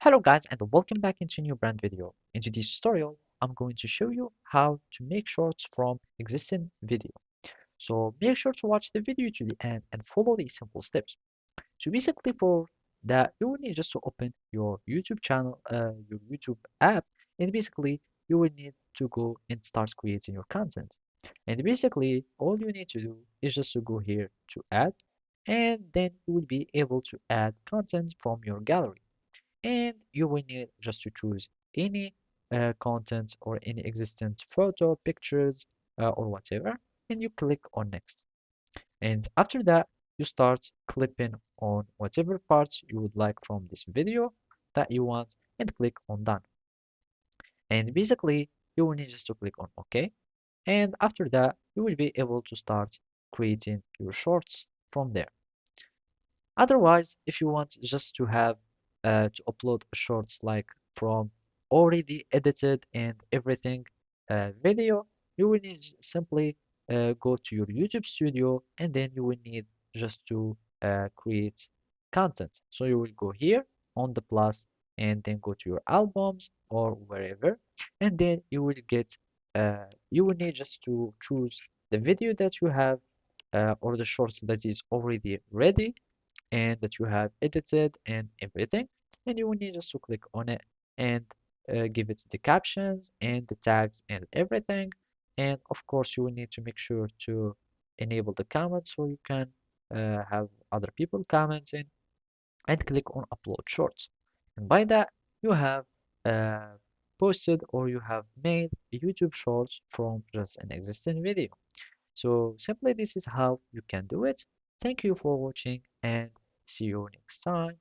Hello guys and welcome back into a new brand video. In today's tutorial, I'm going to show you how to make shorts from existing video. So make sure to watch the video to the end and follow these simple steps. So basically for that, you will need just to open your YouTube channel, your YouTube app, and basically you will need to go and start creating your content. And basically all you need to do is just to go here to add, and then you will be able to add content from your gallery, and you will need just to choose any content or any existent photo, pictures, or whatever, and you click on next. And after that, you start clipping on whatever parts you would like from this video that you want and click on done. And basically, you will need just to click on OK. And after that, you will be able to start creating your shorts from there. Otherwise, if you want just to have to upload shorts like from already edited and everything video, you will need simply go to your YouTube studio, and then you will need just to create content. So you will go here on the plus and then go to your albums or wherever, and then you will get you will need just to choose the video that you have or the shorts that is already ready and that you have edited and everything, and you will need just to click on it and give it the captions and the tags and everything. And of course you will need to make sure to enable the comments so you can have other people commenting, and click on upload shorts, and by that you have uh, posted or you have made a YouTube shorts from just an existing video. So simply this is how you can do it. Thank you for watching and see you next time.